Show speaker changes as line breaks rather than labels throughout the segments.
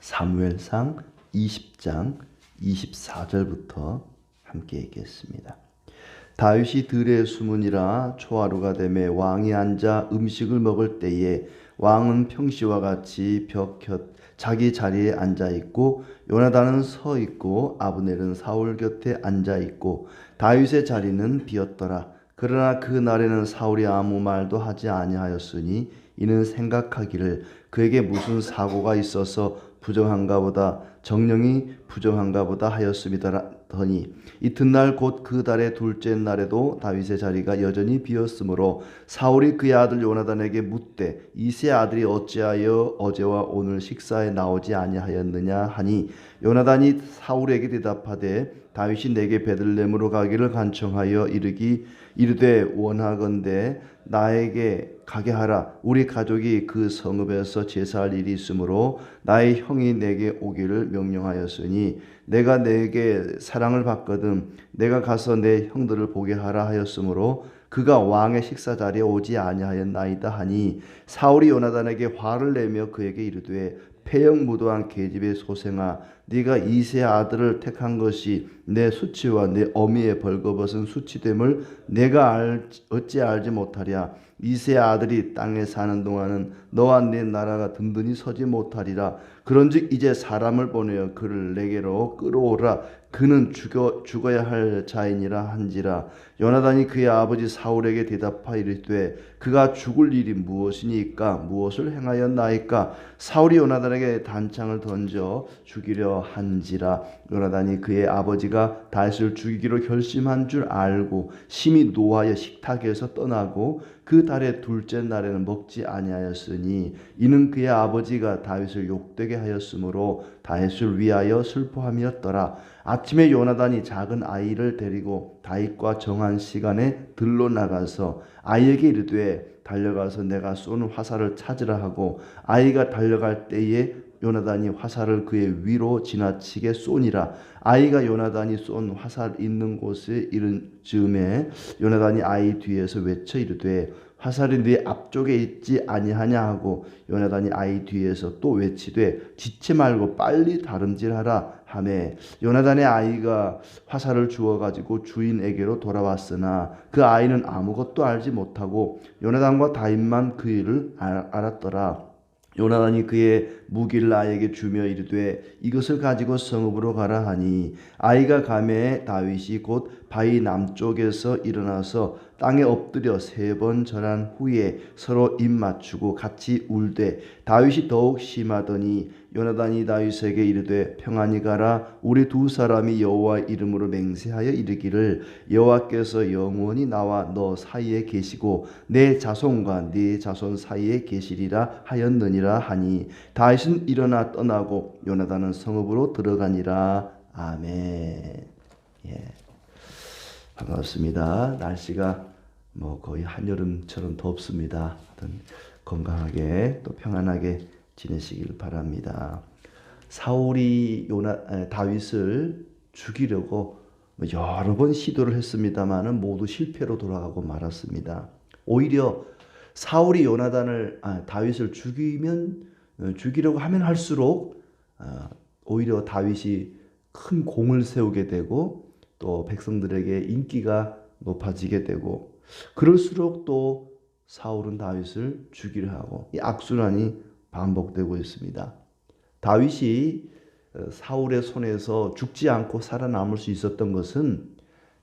사무엘상 20장 24절부터 함께 읽겠습니다. 다윗이 들에 숨으니라. 초하루가 되매 왕이 앉아 음식을 먹을 때에 왕은 평시와 같이 벽 곁 자기 자리에 앉아 있고 요나단은 서 있고 아브넬은 사울 곁에 앉아 있고 다윗의 자리는 비었더라. 그러나 그 날에는 사울이 아무 말도 하지 아니하였으니 이는 생각하기를 그에게 무슨 사고가 있어서 부정한가 보다, 정령이 부정한가 보다 하였음이더니 이튿날 곧 그 달의 둘째 날에도 다윗의 자리가 여전히 비었으므로 사울이 그의 아들 요나단에게 묻되 이새의 아들이 어찌하여 어제와 오늘 식사에 나오지 아니하였느냐 하니 요나단이 사울에게 대답하되 다윗이 내게 베들레헴으로 가기를 간청하여 이르되 원하건대 나에게 가게 하라. 우리 가족이 그 성읍에서 제사할 일이 있으므로 나의 형이 내게 오기를 명령하였으니 내가 내게 사랑을 받거든 내가 가서 내 형들을 보게 하라 하였으므로 그가 왕의 식사 자리에 오지 아니하였나이다 하니 사울이 요나단에게 화를 내며 그에게 이르되 폐역무도한 계집의 소생아, 네가 이새의 아들을 택한 것이 내 수치와 내 어미의 벌거벗은 수치됨을 내가 어찌 알지 못하랴. 이새의 아들이 땅에 사는 동안은 너와 네 나라가 든든히 서지 못하리라. 그런즉 이제 사람을 보내어 그를 내게로 끌어오라. 그는 죽어야 할 자이니라 한지라. 요나단이 그의 아버지 사울에게 대답하여 이르되 그가 죽을 일이 무엇이니까? 무엇을 행하였나이까? 사울이 요나단에게 단창을 던져 죽이려 한지라. 요나단이 그의 아버지가 다윗을 죽이기로 결심한 줄 알고 심히 노하여 식탁에서 떠나고 그 달의 둘째 날에는 먹지 아니하였으니 이는 그의 아버지가 다윗을 욕되게 하였으므로 다윗을 위하여 슬퍼함이었더라. 아침에 요나단이 작은 아이를 데리고 다윗과 정한 시간에 들로 나가서 아이에게 이르되 달려가서 내가 쏜 화살을 찾으라 하고 아이가 달려갈 때에 요나단이 화살을 그의 위로 지나치게 쏘니라. 아이가 요나단이 쏜 화살 있는 곳에 이른 즈음에 요나단이 아이 뒤에서 외쳐 이르되 화살이 네 앞쪽에 있지 아니하냐 하고 요나단이 아이 뒤에서 또 외치되 지체 말고 빨리 다름질하라 하매 요나단의 아이가 화살을 주워 가지고 주인에게로 돌아왔으나 그 아이는 아무것도 알지 못하고 요나단과 다윗만 그 일을 알았더라. 요나단이 그의 무기를 아이에게 주며 이르되 이것을 가지고 성읍으로 가라 하니 아이가 가매 다윗이 곧 바위 남쪽에서 일어나서 땅에 엎드려 3번 절한 후에 서로 입 맞추고 같이 울되 다윗이 더욱 심하더니 요나단이 다윗에게 이르되 평안히 가라. 우리 두 사람이 여호와 이름으로 맹세하여 이르기를 여호와께서 영원히 나와 너 사이에 계시고 내 자손과 네 자손 사이에 계시리라 하였느니라 하니 다윗은 일어나 떠나고 요나단은 성읍으로 들어가니라. 아멘. 예. 반갑습니다. 날씨가 거의 한여름처럼 덥습니다. 건강하게 또 평안하게 지내시길 바랍니다. 사울이 다윗을 죽이려고 여러 번 시도를 했습니다마는 모두 실패로 돌아가고 말았습니다. 오히려 사울이 다윗을 죽이려고 하면 할수록 오히려 다윗이 큰 공을 세우게 되고 또 백성들에게 인기가 높아지게 되고 그럴수록 또 사울은 다윗을 죽이려 하고 이 악순환이 반복되고 있습니다. 다윗이 사울의 손에서 죽지 않고 살아남을 수 있었던 것은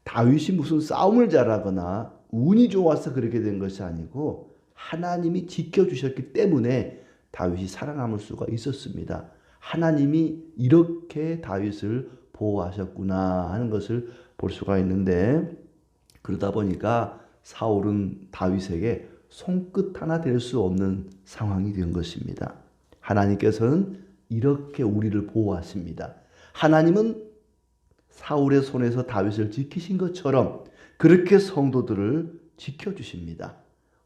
다윗이 무슨 싸움을 잘하거나 운이 좋아서 그렇게 된 것이 아니고 하나님이 지켜주셨기 때문에 다윗이 살아남을 수가 있었습니다. 하나님이 이렇게 다윗을 보호하셨구나 하는 것을 볼 수가 있는데 그러다 보니까 사울은 다윗에게 손끝 하나 댈 수 없는 상황이 된 것입니다. 하나님께서는 이렇게 우리를 보호하십니다. 하나님은 사울의 손에서 다윗을 지키신 것처럼 그렇게 성도들을 지켜주십니다.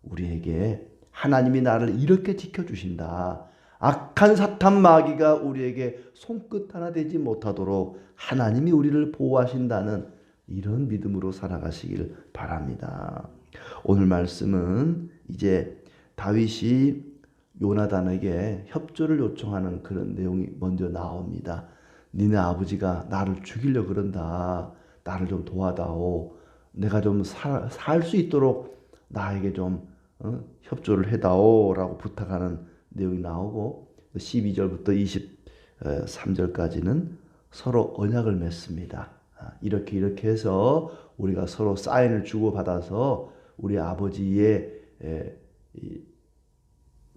우리에게 하나님이 나를 이렇게 지켜주신다. 악한 사탄 마귀가 우리에게 손끝 하나 대지 못하도록 하나님이 우리를 보호하신다는 이런 믿음으로 살아가시길 바랍니다. 오늘 말씀은 이제 다윗이 요나단에게 협조를 요청하는 그런 내용이 먼저 나옵니다. 니네 아버지가 나를 죽이려 그런다. 나를 좀 도와다오. 내가 좀 살 수 있도록 나에게 좀 협조를 해다오라고 부탁하는 내용이 나오고 12절부터 23절까지는 서로 언약을 맺습니다. 이렇게 해서 우리가 서로 사인을 주고받아서 우리 아버지의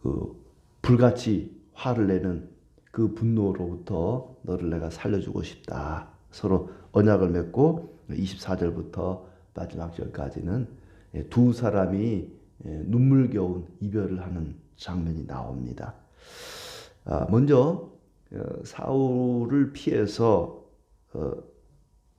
그 불같이 화를 내는 그 분노로부터 너를 내가 살려주고 싶다. 서로 언약을 맺고 24절부터 마지막 절까지는 두 사람이 눈물겨운 이별을 하는 장면이 나옵니다. 먼저 사울을 피해서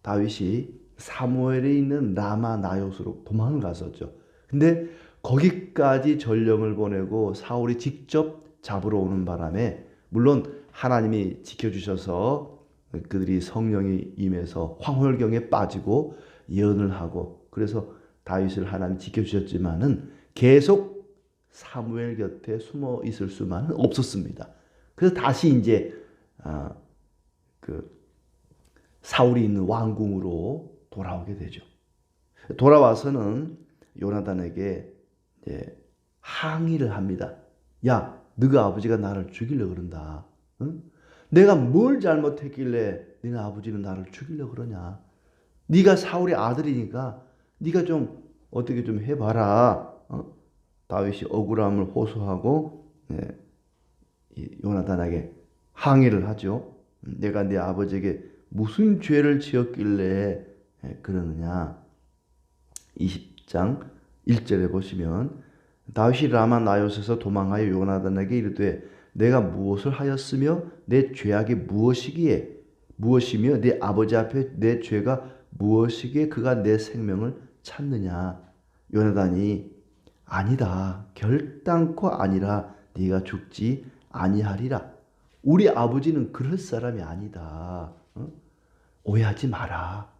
다윗이 사무엘에 있는 라마 나요스로 도망을 갔었죠. 근데 거기까지 전령을 보내고 사울이 직접 잡으러 오는 바람에 물론 하나님이 지켜주셔서 그들이 성령이 임해서 황홀경에 빠지고 예언을 하고 그래서 다윗을 하나님이 지켜주셨지만은 계속 사무엘 곁에 숨어 있을 수만은 없었습니다. 그래서 다시 이제 그 사울이 있는 왕궁으로 돌아오게 되죠. 돌아와서는 요나단에게 이제 항의를 합니다. 야, 너가 아버지가 나를 죽이려고 그런다. 응? 내가 뭘 잘못했길래 너네 아버지는 나를 죽이려고 그러냐. 네가 사울의 아들이니까 네가 좀 어떻게 좀 해봐라. 다윗이 억울함을 호소하고 요나단에게 항의를 하죠. 내가 네 아버지에게 무슨 죄를 지었길래 그러느냐. 20장 1절에 보시면 다윗이 라마 나요스에서 도망하여 요나단에게 이르되 내가 무엇을 하였으며 내 죄악이 무엇이며 내 아버지 앞에 내 죄가 무엇이기에 그가 내 생명을 찾느냐. 요나단이 아니다. 결단코 아니라 네가 죽지 아니하리라. 우리 아버지는 그럴 사람이 아니다. 오해하지 마라.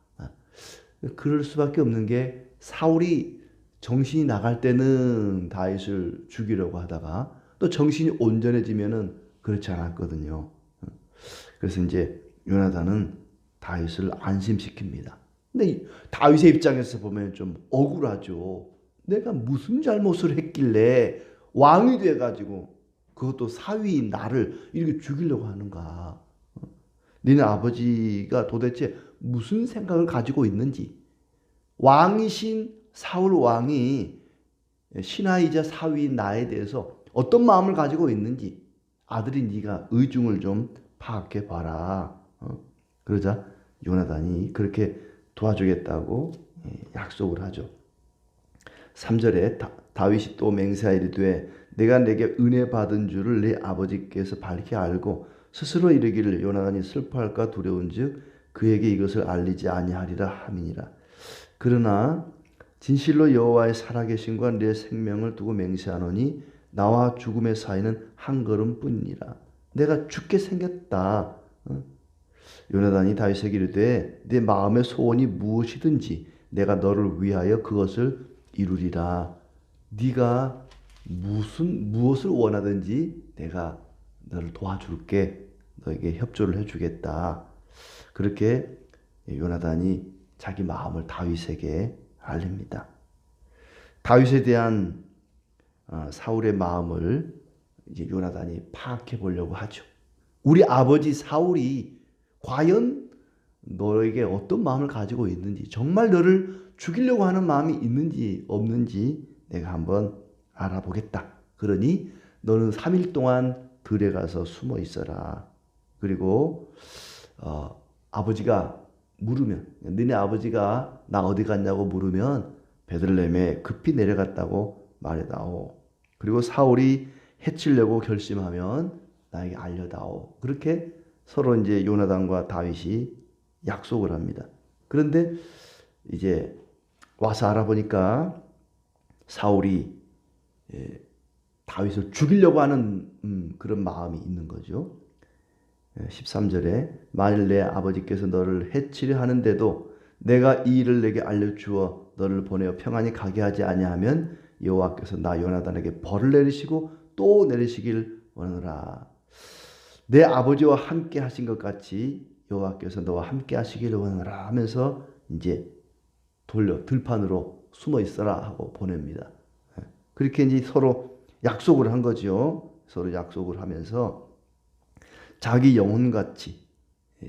그럴 수밖에 없는 게 사울이 정신이 나갈 때는 다윗을 죽이려고 하다가 또 정신이 온전해지면은 그렇지 않았거든요. 그래서 이제 요나단은 다윗을 안심시킵니다. 근데 다윗의 입장에서 보면 좀 억울하죠. 내가 무슨 잘못을 했길래 왕이 돼가지고 그것도 사위인 나를 이렇게 죽이려고 하는가. 너네 아버지가 도대체 무슨 생각을 가지고 있는지, 왕이신 사울 왕이 신하이자 사위인 나에 대해서 어떤 마음을 가지고 있는지 아들이 네가 의중을 좀 파악해 봐라. 그러자 요나단이 그렇게 도와주겠다고 약속을 하죠. 3절에 다윗이 또 맹세하이르되 내가 내게 은혜 받은 줄을 내 아버지께서 밝히 알고 스스로 이르기를 요나단이 슬퍼할까 두려운즉 그에게 이것을 알리지 아니하리라 함이니라. 그러나 진실로 여호와의 살아계심과 내 생명을 두고 맹세하노니 나와 죽음의 사이는 한 걸음뿐이니라. 내가 죽게 생겼다. 요나단이 다윗에게 이르되 내 마음의 소원이 무엇이든지 내가 너를 위하여 그것을 이루리라. 네가 무엇을 원하든지 내가 너를 도와줄게. 너에게 협조를 해주겠다. 그렇게 요나단이 자기 마음을 다윗에게 알립니다. 다윗에 대한 사울의 마음을 이제 요나단이 파악해 보려고 하죠. 우리 아버지 사울이 과연 너에게 어떤 마음을 가지고 있는지, 정말 너를 죽이려고 하는 마음이 있는지 없는지 내가 한번 알아보겠다. 그러니 너는 3일 동안 들에 가서 숨어 있어라. 그리고 아버지가 물으면, 너네 아버지가 나 어디 갔냐고 물으면 베들레헴에 급히 내려갔다고 말해다오. 그리고 사울이 해치려고 결심하면 나에게 알려다오. 그렇게 서로 이제 요나단과 다윗이 약속을 합니다. 그런데 이제 와서 알아보니까 사울이 다윗을 죽이려고 하는 그런 마음이 있는 거죠. 13절에 만일 내 아버지께서 너를 해치려 하는데도 내가 이 일을 내게 알려주어 너를 보내어 평안히 가게 하지 아니하면 여호와께서 나 요나단에게 벌을 내리시고 또 내리시길 원하노라. 내 아버지와 함께 하신 것 같이 여호와께서 너와 함께 하시기를 원하노라 하면서 이제 들판으로 숨어 있어라 하고 보냅니다. 그렇게 이제 서로 약속을 한 거죠. 서로 약속을 하면서 자기 영혼같이,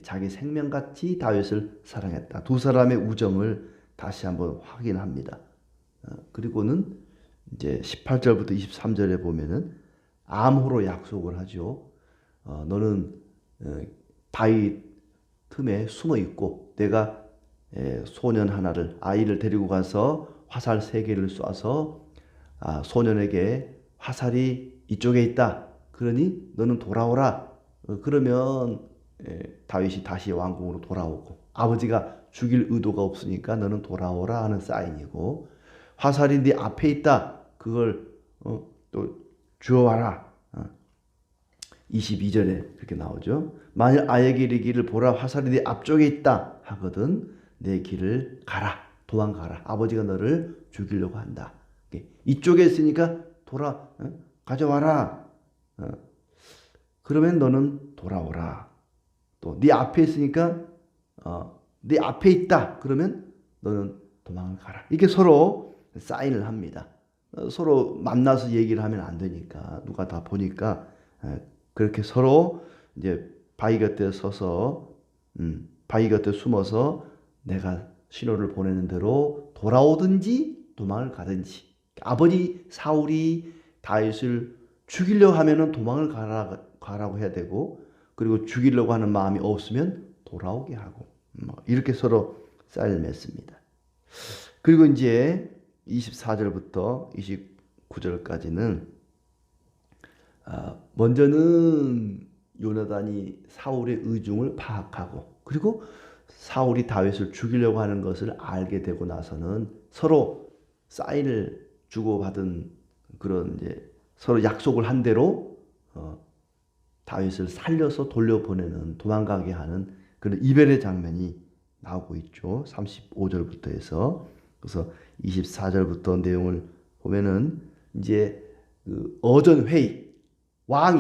자기 생명같이 다윗을 사랑했다. 두 사람의 우정을 다시 한번 확인합니다. 그리고는 이제 18절부터 23절에 보면은 암호로 약속을 하죠. 너는 바위 틈에 숨어 있고 내가 소년 하나를, 아이를 데리고 가서 화살 3개를 쏴서 소년에게 화살이 이쪽에 있다. 그러니 너는 돌아오라. 그러면 다윗이 다시 왕궁으로 돌아오고, 아버지가 죽일 의도가 없으니까 너는 돌아오라 하는 사인이고, 화살이 네 앞에 있다. 그걸 또 주워와라. 22절에 그렇게 나오죠. 만일 아이에게 이르기를 보라 화살이 네 앞쪽에 있다 하거든 내 길을 가라. 도망가라. 아버지가 너를 죽이려고 한다. 이쪽에 있으니까 가져와라. 그러면 너는 돌아오라. 또 네 앞에 있으니까 네 앞에 있다. 그러면 너는 도망을 가라. 이렇게 서로 사인을 합니다. 서로 만나서 얘기를 하면 안 되니까 누가 다 보니까 그렇게 서로 이제 바위 곁에 서서 바위 곁에 숨어서 내가 신호를 보내는 대로 돌아오든지 도망을 가든지, 아버지 사울이 다윗을 죽이려고 하면은 도망을 가라고 해야 되고, 그리고 죽이려고 하는 마음이 없으면 돌아오게 하고, 이렇게 서로 사인을 맺습니다. 그리고 이제 24절부터 29절까지는 먼저는 요나단이 사울의 의중을 파악하고, 그리고 사울이 다윗을 죽이려고 하는 것을 알게 되고 나서는 서로 사인을 주고받은 그런 이제 서로 약속을 한 대로 다윗을 살려서 돌려보내는, 도망가게 하는 그런 이별의 장면이 나오고 있죠. 35절부터 해서. 그래서 24절부터 내용을 보면은 이제 그 어전 회의,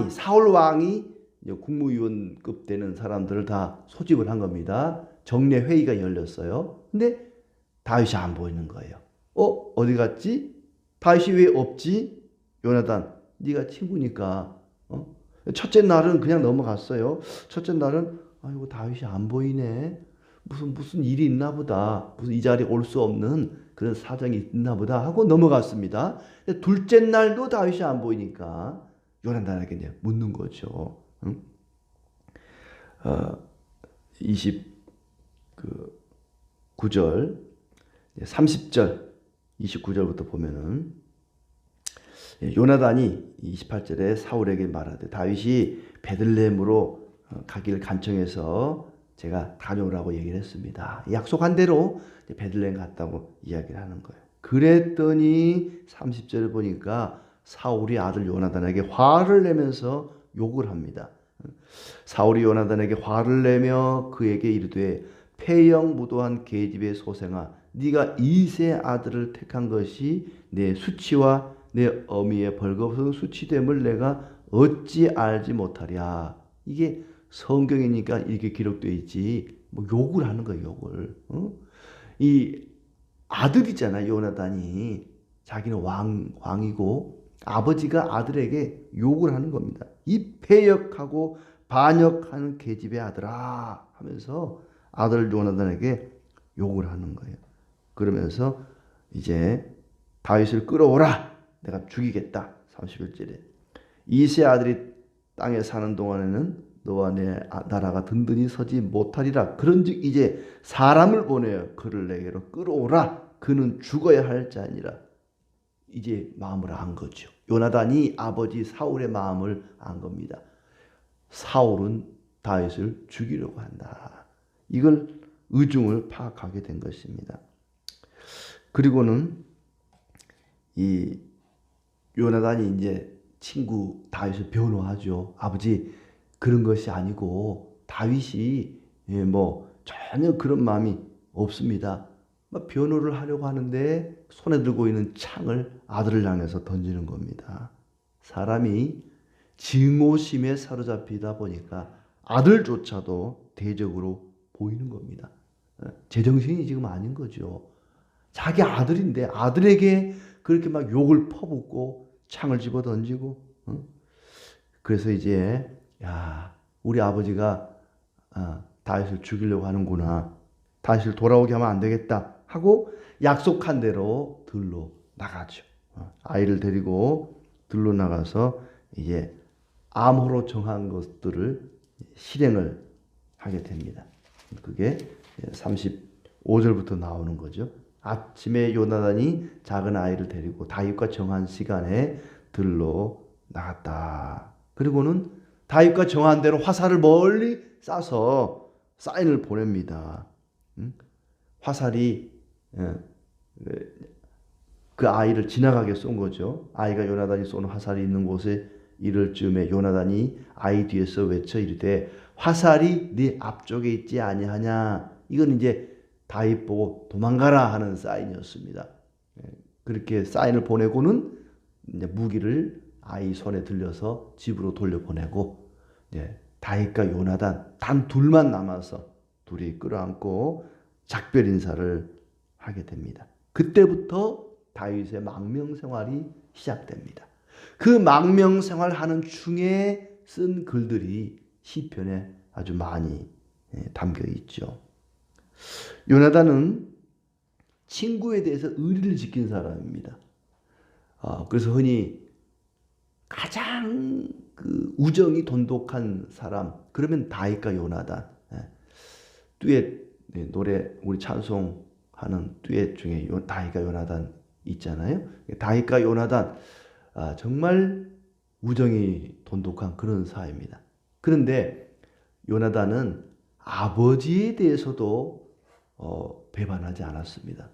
사울 왕이 국무위원급 되는 사람들을 다 소집을 한 겁니다. 정례 회의가 열렸어요. 근데 다윗이 안 보이는 거예요. 어디 갔지? 다윗이 왜 없지? 요나단, 네가 친구니까. 첫째 날은 그냥 넘어갔어요. 첫째 날은 아이고 다윗이 안 보이네. 무슨 일이 있나 보다. 무슨 이 자리에 올 수 없는 그런 사정이 있나 보다 하고 넘어갔습니다. 둘째 날도 다윗이 안 보이니까 요나단에게 이제 묻는 거죠. 29절, 30절, 29절부터 보면은 요나단이 28절에 사울에게 말하되 다윗이 베들레헴으로 가기를 간청해서 제가 다녀오라고 얘기를 했습니다. 약속한 대로 베들레헴 갔다고 이야기를 하는 거예요. 그랬더니 30절에 보니까 사울이 아들 요나단에게 화를 내면서 욕을 합니다. 사울이 요나단에게 화를 내며 그에게 이르되 폐영무도한 계집의 소생아, 네가 이세 아들을 택한 것이 내 수치와 내 어미의 벌거벗은 수치됨을 내가 어찌 알지 못하랴. 이게 성경이니까 이렇게 기록되어 있지. 욕을 하는 거예요, 욕을. 이 아들이잖아, 요나단이. 자기는 왕이고 아버지가 아들에게 욕을 하는 겁니다. 이 패역하고 반역하는 계집의 아들아 하면서 아들 요나단에게 욕을 하는 거예요. 그러면서 이제 다윗을 끌어오라. 내가 죽이겠다. 31절에. 이세 아들이 땅에 사는 동안에는 너와 내 나라가 든든히 서지 못하리라. 그런즉 이제 사람을 보내어 그를 내게로 끌어오라. 그는 죽어야 할 자니라. 이제 마음을 안 거죠. 요나단이 아버지 사울의 마음을 안 겁니다. 사울은 다윗을 죽이려고 한다. 이걸 의중을 파악하게 된 것입니다. 그리고는 이 요나단이 이제 친구 다윗을 변호하죠. 아버지, 그런 것이 아니고 다윗이 전혀 그런 마음이 없습니다. 막 변호를 하려고 하는데 손에 들고 있는 창을 아들을 향해서 던지는 겁니다. 사람이 증오심에 사로잡히다 보니까 아들조차도 대적으로 보이는 겁니다. 제정신이 지금 아닌 거죠. 자기 아들인데 아들에게 그렇게 막 욕을 퍼붓고 창을 집어 던지고, 그래서 이제 야, 우리 아버지가 다윗을 죽이려고 하는구나. 다윗을 돌아오게 하면 안 되겠다 하고 약속한 대로 들로 나가죠. 아이를 데리고 들로 나가서 이제 암호로 정한 것들을 실행을 하게 됩니다. 그게 35절부터 나오는 거죠. 아침에 요나단이 작은 아이를 데리고 다윗과 정한 시간에 들로 나갔다. 그리고는 다윗과 정한 대로 화살을 멀리 쏴서 사인을 보냅니다. 화살이 그 아이를 지나가게 쏜 거죠. 아이가 요나단이 쏘는 화살이 있는 곳에 이를 즈음에 요나단이 아이 뒤에서 외쳐 이르되 화살이 네 앞쪽에 있지 아니하냐. 이건 이제 다윗 보고 도망가라 하는 사인이었습니다. 그렇게 사인을 보내고는 이제 무기를 아이 손에 들려서 집으로 돌려보내고, 다윗과 요나단 단 둘만 남아서 둘이 끌어안고 작별 인사를 하게 됩니다. 그때부터 다윗의 망명 생활이 시작됩니다. 그 망명 생활하는 중에 쓴 글들이 시편에 아주 많이 담겨 있죠. 요나단은 친구에 대해서 의리를 지킨 사람입니다. 그래서 흔히 가장 그 우정이 돈독한 사람, 그러면 다윗과 요나단. 듀엣 노래 우리 찬송하는 듀엣 중에 다윗과 요나단 있잖아요. 다윗과 요나단 정말 우정이 돈독한 그런 사이입니다. 그런데 요나단은 아버지에 대해서도 배반하지 않았습니다.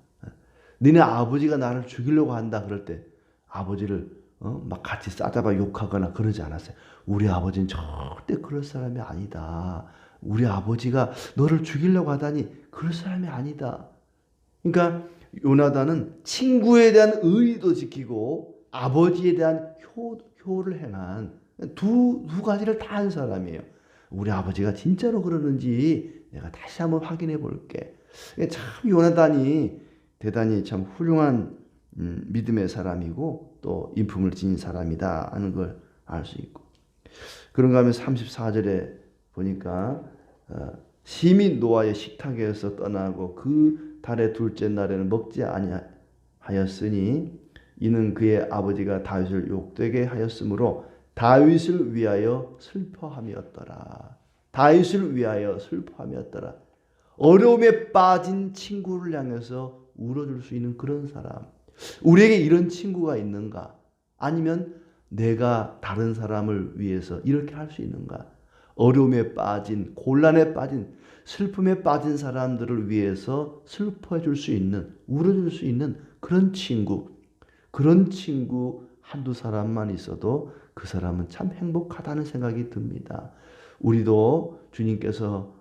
너네 아버지가 나를 죽이려고 한다 그럴 때 아버지를 막 같이 싸잡아 욕하거나 그러지 않았어요. 우리 아버지는 절대 그럴 사람이 아니다. 우리 아버지가 너를 죽이려고 하다니 그럴 사람이 아니다. 그러니까 요나단은 친구에 대한 의리도 지키고 아버지에 대한 효를 행한 두 가지를 다 한 사람이에요. 우리 아버지가 진짜로 그러는지 내가 다시 한번 확인해 볼게. 참 요나단이 대단히 참 훌륭한 믿음의 사람이고 또 인품을 지닌 사람이다 하는 걸 알 수 있고, 그런가 하면 34절에 보니까 심히 노아의 식탁에서 떠나고 그 달의 둘째 날에는 먹지 아니하였으니 이는 그의 아버지가 다윗을 욕되게 하였으므로 다윗을 위하여 슬퍼함이었더라. 다윗을 위하여 슬퍼함이었더라. 어려움에 빠진 친구를 향해서 울어줄 수 있는 그런 사람. 우리에게 이런 친구가 있는가? 아니면 내가 다른 사람을 위해서 이렇게 할 수 있는가? 어려움에 빠진, 곤란에 빠진, 슬픔에 빠진 사람들을 위해서 슬퍼해 줄 수 있는, 울어줄 수 있는 그런 친구 한두 사람만 있어도 그 사람은 참 행복하다는 생각이 듭니다. 우리도 주님께서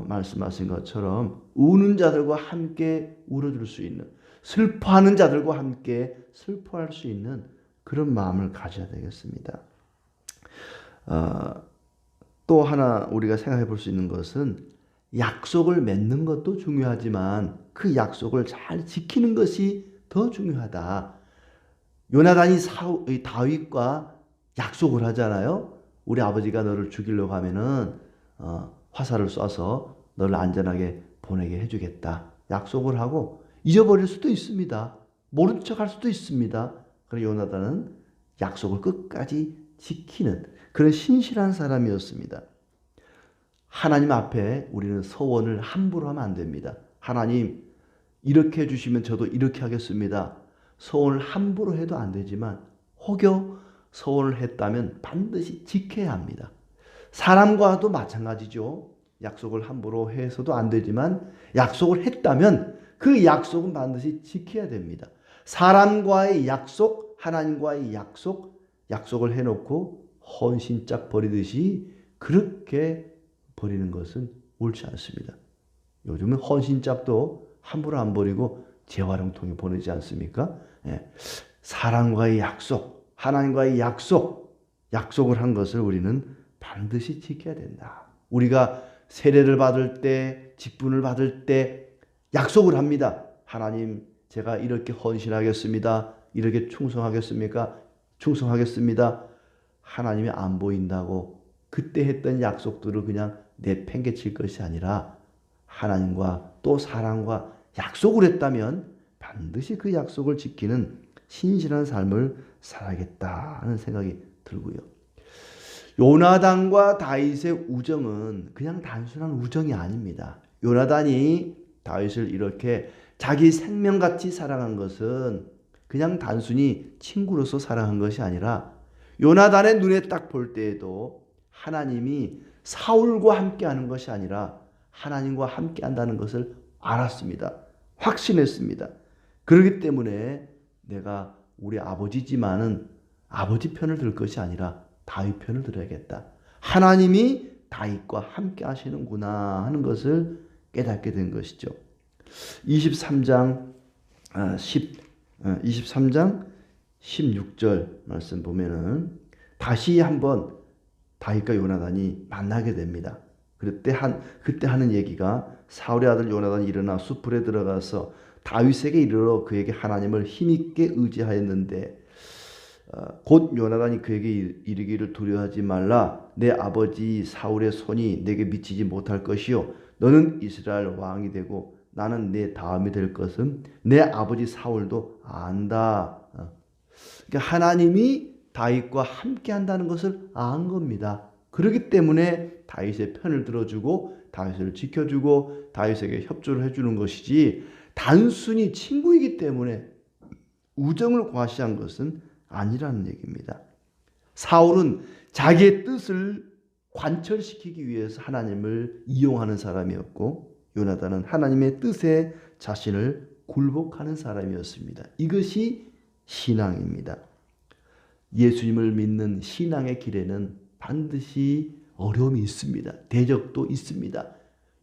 말씀하신 것처럼 우는 자들과 함께 울어줄 수 있는, 슬퍼하는 자들과 함께 슬퍼할 수 있는 그런 마음을 가져야 되겠습니다. 또 하나 우리가 생각해 볼 수 있는 것은 약속을 맺는 것도 중요하지만 그 약속을 잘 지키는 것이 더 중요하다. 요나단이 다윗과 약속을 하잖아요. 우리 아버지가 너를 죽이려고 하면은 화살을 쏴서 너를 안전하게 보내게 해주겠다. 약속을 하고 잊어버릴 수도 있습니다. 모른 척할 수도 있습니다. 그러나 요나단은 약속을 끝까지 지키는 그런 신실한 사람이었습니다. 하나님 앞에 우리는 서원을 함부로 하면 안 됩니다. 하나님 이렇게 해주시면 저도 이렇게 하겠습니다. 서원을 함부로 해도 안 되지만 혹여 서원을 했다면 반드시 지켜야 합니다. 사람과도 마찬가지죠. 약속을 함부로 해서도 안 되지만 약속을 했다면 그 약속은 반드시 지켜야 됩니다. 사람과의 약속, 하나님과의 약속을 해놓고 헌신짝 버리듯이 그렇게 버리는 것은 옳지 않습니다. 요즘은 헌신짝도 함부로 안 버리고 재활용통에 보내지 않습니까? 사람과의 약속, 하나님과의 약속, 약속을 한 것을 우리는 반드시 지켜야 된다. 우리가 세례를 받을 때, 직분을 받을 때 약속을 합니다. 하나님, 제가 이렇게 헌신하겠습니다. 이렇게 충성하겠습니까? 충성하겠습니다. 하나님이 안 보인다고 그때 했던 약속들을 그냥 내팽개칠 것이 아니라 하나님과 또 사람과 약속을 했다면 반드시 그 약속을 지키는 신실한 삶을 살아야겠다 하는 생각이 들고요. 요나단과 다윗의 우정은 그냥 단순한 우정이 아닙니다. 요나단이 다윗을 이렇게 자기 생명같이 사랑한 것은 그냥 단순히 친구로서 사랑한 것이 아니라 요나단의 눈에 딱 볼 때에도 하나님이 사울과 함께하는 것이 아니라 하나님과 함께한다는 것을 알았습니다. 확신했습니다. 그렇기 때문에 내가 우리 아버지지만은 아버지 편을 들 것이 아니라 다윗 편을 들어야겠다. 하나님이 다윗과 함께 하시는구나 하는 것을 깨닫게 된 것이죠. 23장 16절 말씀 보면은 다시 한번 다윗과 요나단이 만나게 됩니다. 그때 하는 얘기가 사울의 아들 요나단이 일어나 수풀에 들어가서 다윗에게 이르러 그에게 하나님을 힘있게 의지하였는데 곧 요나단이 그에게 이르기를 두려워하지 말라. 내 아버지 사울의 손이 내게 미치지 못할 것이요 너는 이스라엘 왕이 되고 나는 내 다음이 될 것은 내 아버지 사울도 안다. 그러니까 하나님이 다윗과 함께 한다는 것을 안 겁니다. 그렇기 때문에 다윗의 편을 들어주고 다윗을 지켜주고 다윗에게 협조를 해주는 것이지 단순히 친구이기 때문에 우정을 과시한 것은 아니라는 얘기입니다. 사울은 자기의 뜻을 관철시키기 위해서 하나님을 이용하는 사람이었고 요나단은 하나님의 뜻에 자신을 굴복하는 사람이었습니다. 이것이 신앙입니다. 예수님을 믿는 신앙의 길에는 반드시 어려움이 있습니다. 대적도 있습니다.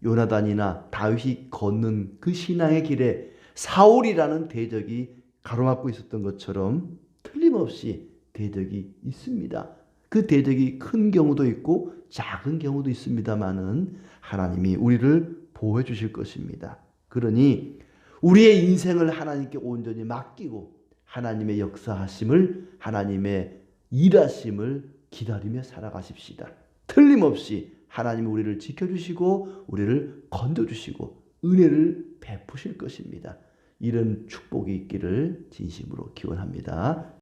요나단이나 다윗이 걷는 그 신앙의 길에 사울이라는 대적이 가로막고 있었던 것처럼 틀림없이 대적이 있습니다. 그 대적이 큰 경우도 있고 작은 경우도 있습니다만은 하나님이 우리를 보호해 주실 것입니다. 그러니 우리의 인생을 하나님께 온전히 맡기고 하나님의 역사하심을 하나님의 일하심을 기다리며 살아가십시다. 틀림없이 하나님이 우리를 지켜주시고 우리를 건져주시고 은혜를 베푸실 것입니다. 이런 축복이 있기를 진심으로 기원합니다.